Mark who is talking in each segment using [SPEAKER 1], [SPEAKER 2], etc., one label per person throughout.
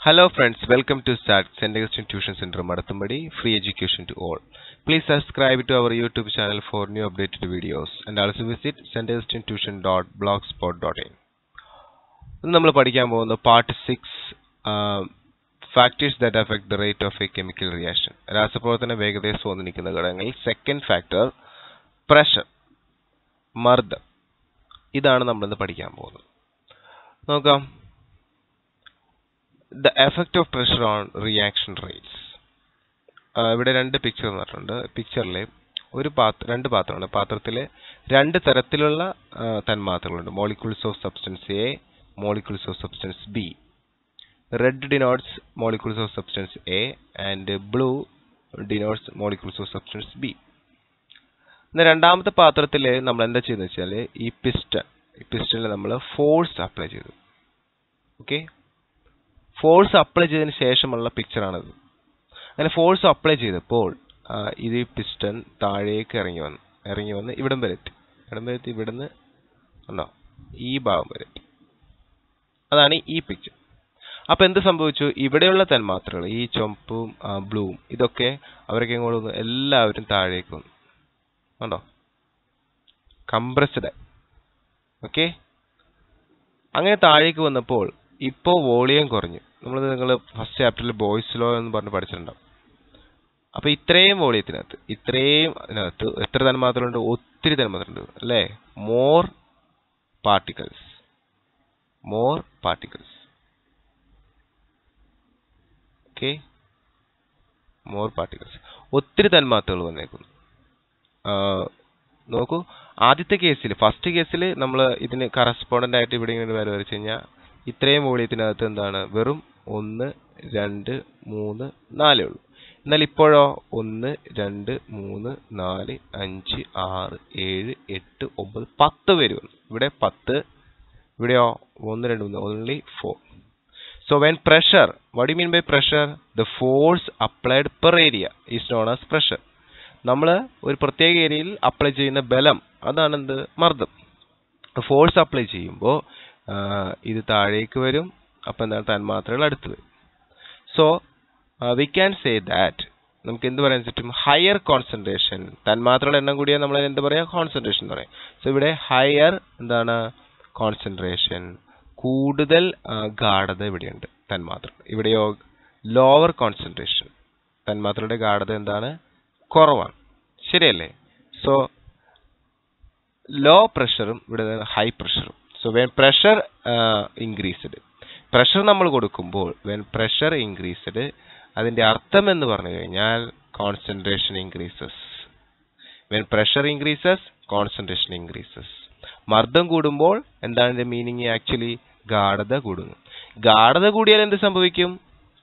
[SPEAKER 1] Hello friends, welcome to SAT, St. Augustine Tuition Center, Madathambadi, free education to all. Please subscribe to our YouTube channel for new updated videos and also visit staugustinetuition.blogspot.in. ഇന്ന് നമ്മൾ പഠിക്കാൻ പോകുന്ന part 6 factors that affect the rate of a chemical reaction. രാസപ്രവർത്തന വേഗതയെ സ്വാധീനിക്കുന്ന ഘടകങ്ങളിൽ second factor pressure, മർദ്ദം. ഇതാണ് നമ്മൾ ഇന്ന് പഠിക്കാൻ പോകുന്നത്. നോക്കാം. The effect of pressure on reaction rates. ഇവിടെ രണ്ട് പിക്ചർ തന്നിട്ടുണ്ട്. പിക്ചറിൽ രണ്ട് പാത്രമാണ്. പാത്രത്തിൽ രണ്ട് തരത്തിലുള്ള തന്മാത്രകളുണ്ട്. Molecules of substance A, molecules of substance B. Red denotes molecules of substance A and blue denotes molecules of substance B. രണ്ടാമത്തെ പാത്രത്തിൽ നമ്മൾ എന്താ ചെയ്യുന്നത് വെച്ചാൽ ഈ പിസ്റ്റണിൽ നമ്മൾ ഫോഴ്സ് അപ്ലൈ ചെയ്തു. ഓക്കെ, ഫോഴ്സ് അപ്ലൈ ചെയ്തതിന് ശേഷമുള്ള പിക്ചറാണിത്. അങ്ങനെ ഫോഴ്സ് അപ്ലൈ ചെയ്തപ്പോൾ ഇത് പിസ്റ്റൺ താഴേക്ക് ഇറങ്ങി വന്ന് ഇവിടം വരെ എത്തി. ഇവിടുന്ന് ഉണ്ടോ ഈ ഭാഗം വരെ എത്തി. അതാണ് ഈ പിക്ചർ. അപ്പോൾ എന്ത് സംഭവിച്ചു? ഇവിടെയുള്ള തന്മാത്രകൾ, ഈ ചുവപ്പും ബ്ലൂവും, ഇതൊക്കെ അവരൊക്കെ ഇങ്ങോട്ട് വന്നു, എല്ലാവരും താഴേക്ക് വന്നു. ഉണ്ടോ, കംപ്രസ്ഡ്. ഓക്കെ, അങ്ങനെ താഴേക്ക് വന്നപ്പോൾ ഇപ്പോൾ വോളിയം കുറഞ്ഞു. നിങ്ങൾ ഫസ്റ്റ് ചാപ്റ്ററിൽ ബോയ്സ് ലോ എന്ന് പറഞ്ഞ് പഠിച്ചിട്ടുണ്ടാവും. അപ്പോൾ ഇത്രയും വോളിയത്തിനകത്ത് എത്ര തന്മാത്രകളുണ്ട്? ഒത്തിരി തന്മാത്രയുണ്ട് അല്ലേ? More particles. Okay, more particles, ഒത്തിരി തന്മാത്രകൾ വന്നേക്കുന്നു. നോക്കൂ, ആദ്യത്തെ കേസിൽ, ഫസ്റ്റ് കേസിൽ നമ്മൾ ഇതിന് കറസ്പോണ്ടന്റ് ആയിട്ട് ഇവിടെ ഇങ്ങനെ വരച്ചു കഴിഞ്ഞാൽ ഇത്രയും വോളിയത്തിനകത്ത് എന്താണ്? വെറും 1, 2, 3, 4 ഉള്ളൂ. എന്നാൽ ഇപ്പോഴോ 1, 2, 3, 4, 5, 6, 7, 8, 9, 10 പേര് വന്നു. ഇവിടെ 10, ഇവിടെയോ 1, 2, 3, only 4. So when pressure, what do you mean by pressure? The force applied per area is known as pressure. നമ്മൾ ഒരു പ്രത്യേക ഏരിയയിൽ അപ്ലൈ ചെയ്യുന്ന ബലം, അതാണ് എന്ത്? മർദ്ദം. ഫോഴ്സ് അപ്ലൈ ചെയ്യുമ്പോൾ ഇത് താഴേക്ക് വരും. അപ്പം എന്താണ്? തന്മാത്രകൾ അടുത്ത് വരും. So we can say that, നമുക്ക് എന്ത് പറയാൻ പറ്റും? ഹയർ കോൺസെൻട്രേഷൻ, തന്മാത്രകളുടെ എണ്ണം കൂടിയാൽ നമ്മൾ എന്ത് പറയാം? കോൺസെൻട്രേഷൻ എന്ന് പറയാം. സോ ഇവിടെ ഹയർ എന്താണ്? കോൺസെൻട്രേഷൻ, കൂടുതൽ ഗാഢത ഇവിടെയുണ്ട് തന്മാത്ര. ഇവിടെയോ ലോവർ കോൺസെൻട്രേഷൻ, തന്മാത്രയുടെ ഗാഢത എന്താണ്? കുറവാണ്. ശരിയല്ലേ? സോ ലോ പ്രഷറും ഇവിടെ ഹൈ പ്രഷറും. So when pressure increased, pressure നമ്മൾ കൊടുക്കുമ്പോൾ when pressure increased, അതിന്റെ അർത്ഥം എന്ന് പറഞ്ഞു കഴിഞ്ഞാൽ concentration increases. When pressure increases, concentration increases. മർദ്ദം കൂടുമ്പോൾ എന്താണ് ഇതിന്റെ മീനിങ്? ആക്ച്വലി ഗാഢത കൂടുന്നു. ഗാഢത കൂടിയാൽ എന്ത് സംഭവിക്കും?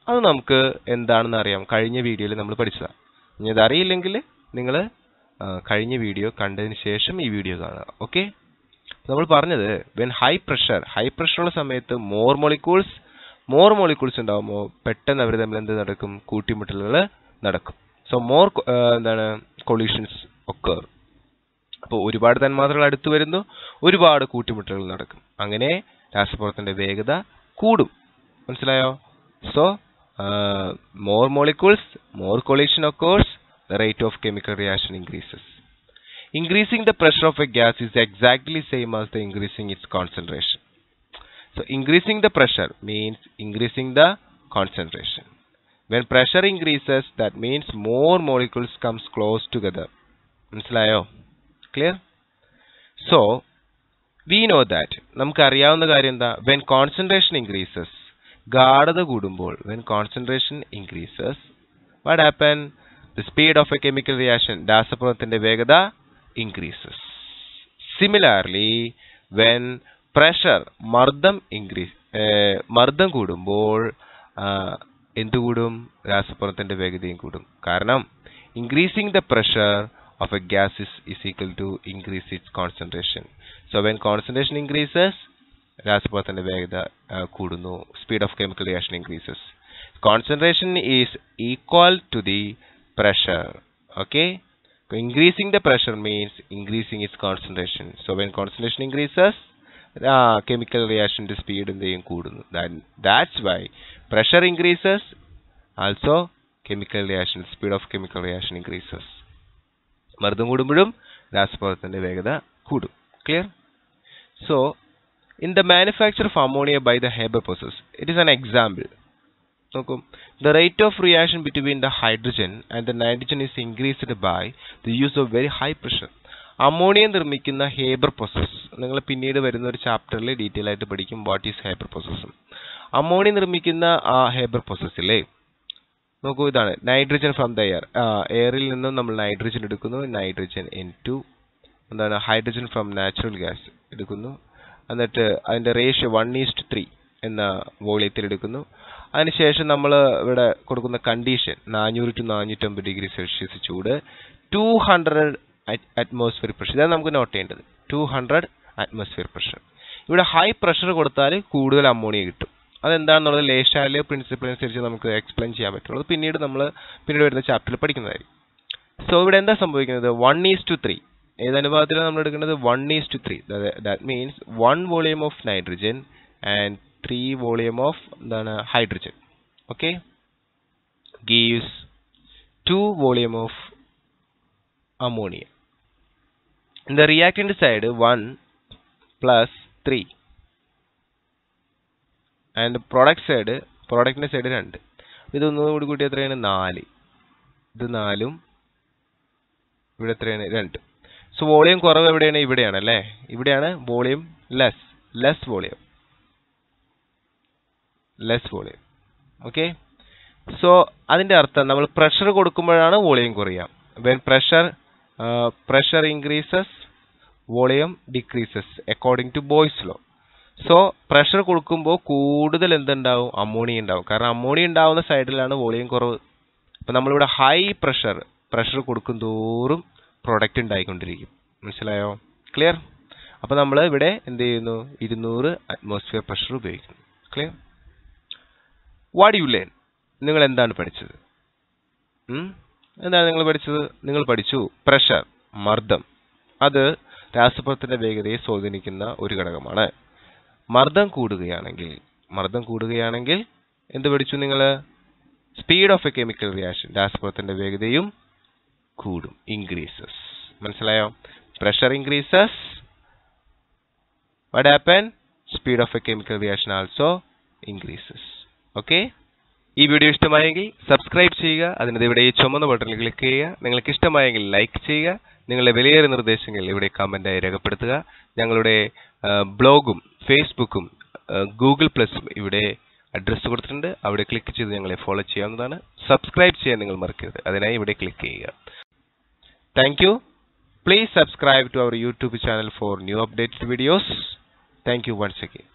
[SPEAKER 1] അത് നമുക്ക് എന്താണെന്ന് അറിയാം. കഴിഞ്ഞ വീഡിയോയിൽ നമ്മൾ പഠിച്ചതാണ്. ഇനി അതറിയില്ലെങ്കിൽ നിങ്ങൾ കഴിഞ്ഞ വീഡിയോ കണ്ടതിന് ശേഷം ഈ വീഡിയോ കാണുക. ഓക്കെ, നമ്മൾ പറഞ്ഞത് വെൻ ഹൈ പ്രഷറുള്ള സമയത്ത് മോർ മോളിക്യൂൾസ് ഉണ്ടാകുമ്പോൾ പെട്ടെന്ന് അവർ തമ്മിൽ എന്ത് നടക്കും? കൂട്ടിമുട്ടലുകൾ നടക്കും. So more collisions occur. അപ്പോൾ ഒരുപാട് തന്മാത്രകൾ അടുത്ത് വരുന്നു, ഒരുപാട് കൂട്ടിമുട്ടലുകൾ നടക്കും. അങ്ങനെ രാസപ്രവർത്തനത്തിന്റെ വേഗത കൂടും. മനസ്സിലായോ? So more molecules, more collision occurs, the rate of chemical reaction increases. Increasing the pressure of a gas is exactly same as the increasing its concentration. So increasing the pressure means increasing the concentration. When pressure increases, that means more molecules comes close together. മനസ്സിലായോ? Clear? So we know that, നമുക്ക് അറിയാവുന്ന കാര്യം എന്താ? When concentration increases, ഗാഢത കൂടുമ്പോൾ, when concentration increases, what happen? The speed of a chemical reaction, രാസപ്രവർത്തനത്തിന്റെ വേഗത increases. Similarly, when pressure, മർദ്ദം കൂടുമ്പോൾ എന്ത് കൂടും? രാസപ്രവർത്തനത്തിന്റെ വേഗതയും കൂടും. കാരണം increasing the pressure of a gas is equal to increase its concentration. So when concentration increases, രാസപ്രവർത്തനത്തിന്റെ വേഗത കൂടുന്നു. Speed of chemical reaction increases. Concentration is equal to the pressure. Okay, so increasing the pressure means increasing its concentration. So when concentration increases, chemical reaction speed എന്തെയും കൂടുന്നു. That's why pressure increases, also chemical reaction, speed of chemical reaction increases. മർദ്ദം കൂടുമ്പോഴും രാസപ്രവർത്തനത്തിന്റെ വേഗത കൂടും. Clear? So, in the manufacture of ammonia by the Haber process, it is an example. Okay. The rate of reaction between the hydrogen and the nitrogen is increased by the use of very high pressure. Ammonia നിർമ്മിക്കുന്ന Haber process നിങ്ങൾ പിന്നീട് വരുന്ന ഒരു ചാപ്റ്ററിൽ detail ആയിട്ട് പഠിക്കും what is Haber process. Ammonia നിർമ്മിക്കുന്ന ആ ഹേബർ പ്രോസസ്സിലെ നോക്കൂ, ഇതാണ് നൈട്രജൻ ഫ്രം ദ എയറിൽ നിന്നും നമ്മൾ നൈട്രജൻ എടുക്കുന്നു. നൈട്രജൻ N2 എന്താണ് ഹൈഡ്രജൻ ഫ്രം നാച്ചുറൽ ഗ്യാസ് എടുക്കുന്നു. എന്നിട്ട് അതിന്റെ റേഷ്യോ 1:3 എന്ന വോളിയത്തിൽ എടുക്കുന്നു. അതിനുശേഷം നമ്മൾ ഇവിടെ കൊടുക്കുന്ന കണ്ടീഷൻ 400 to 450 ഡിഗ്രി സെൽഷ്യസ് ചൂട്, 200 അറ്റ്മോസ്ഫിയർ പ്രഷർ. ഇതാണ് നമുക്ക് നോട്ട് ചെയ്യേണ്ടത്, 200 അറ്റ്മോസ്ഫിയർ പ്രഷർ. ഇവിടെ ഹൈ പ്രഷർ കൊടുത്താൽ കൂടുതൽ അമോണിയ കിട്ടും. അതെന്താണെന്നുള്ളത് ലേഷാലെ പ്രിൻസിപ്പിൾ അനുസരിച്ച് നമുക്ക് എക്സ്പ്ലെയിൻ ചെയ്യാൻ പറ്റുള്ളൂ. പിന്നീട് വരുന്ന ചാപ്റ്ററിൽ പഠിക്കുന്നതായിരിക്കും. സോ ഇവിടെ എന്താ സംഭവിക്കുന്നത്, 1:3 ഏത് അനുപാതത്തിലാണ് നമ്മൾ എടുക്കുന്നത്, 1:3. That means 1 volume of nitrogen and 3 volume of എന്താണ് hydrogen. Okay, gives 2 volume of ammonia. In the reactant side 1 plus 3 and product side 2. ഇതൊന്നുകൂടി കൂട്ടി എത്രയാണ് 4. ഇത് 4ഉം ഇവിടെ എത്രയാണ് 2. സോ വോളിയം കുറവ് എവിടെയാണ്, ഇവിടെയാണ് അല്ലേ. ഇവിടെയാണ് volume less volume. Okay, so അതിന്റെ അർത്ഥം നമ്മൾ പ്രഷർ കൊടുക്കുമ്പോഴാണ് വോളിയം കുറയുക. when pressure increases, volume decreases according to Boyle's law. So pressure കൊടുക്കുമ്പോൾ കൂടുതൽ എന്തുണ്ടാവും, അമോണിയ ഉണ്ടാവും. കാരണം അമോണിയ ഉണ്ടാവുന്ന സൈഡിലാണ് വോളിയം കുറവ്. അപ്പം നമ്മളിവിടെ ഹൈ പ്രഷർ കൊടുക്കും തോറും പ്രൊഡക്റ്റ് ഉണ്ടായിക്കൊണ്ടിരിക്കും. മനസ്സിലായോ? ക്ലിയർ? അപ്പം നമ്മൾ ഇവിടെ എന്ത് ചെയ്യുന്നു, 200 അറ്റ്മോസ്ഫിയർ പ്രഷർ ഉപയോഗിക്കുന്നു. ക്ലിയർ? വാട്ട് യു ലേൺ, നിങ്ങൾ എന്താണ് പഠിച്ചത്? എന്താണ് നിങ്ങൾ പഠിച്ചത്? നിങ്ങൾ പഠിച്ചു പ്രഷർ, മർദ്ദം, അത് രാസപ്രവർത്തന വേഗതയെ സ്വാധീനിക്കുന്ന ഒരു ഘടകമാണ്. മർദ്ദം കൂടുകയാണെങ്കിൽ എന്ത് പഠിച്ചു നിങ്ങൾ? Speed of a chemical reaction, രാസപ്രവർത്തന വേഗതയും കൂടും, ഇൻക്രീസസ്. മനസ്സിലായോ? Pressure increases, what happen? Speed of a chemical reaction also increases. Okay, ഈ വീഡിയോ ഇഷ്ടമായെങ്കിൽ സബ്സ്ക്രൈബ് ചെയ്യുക. അതിന് ഇവിടെ ഈ ചുമന്ന ബട്ടണിൽ ക്ലിക്ക് ചെയ്യുക. നിങ്ങൾക്ക് ഇഷ്ടമായെങ്കിൽ ലൈക്ക് ചെയ്യുക. നിങ്ങളുടെ വിലയേറിയ നിർദ്ദേശങ്ങൾ ഇവിടെ കമന്റായി രേഖപ്പെടുത്തുക. ഞങ്ങളുടെ ബ്ലോഗും ഫേസ്ബുക്കും ഗൂഗിൾ പ്ലസും ഇവിടെ അഡ്രസ്സ് കൊടുത്തിട്ടുണ്ട്. അവിടെ ക്ലിക്ക് ചെയ്ത് ഞങ്ങളെ ഫോളോ ചെയ്യാവുന്നതാണ്. സബ്സ്ക്രൈബ് ചെയ്യാൻ നിങ്ങൾ മറക്കരുത്. അതിനായി ഇവിടെ ക്ലിക്ക് ചെയ്യുക. Thank you. Please subscribe to our YouTube channel for new updated videos. Thank you once again.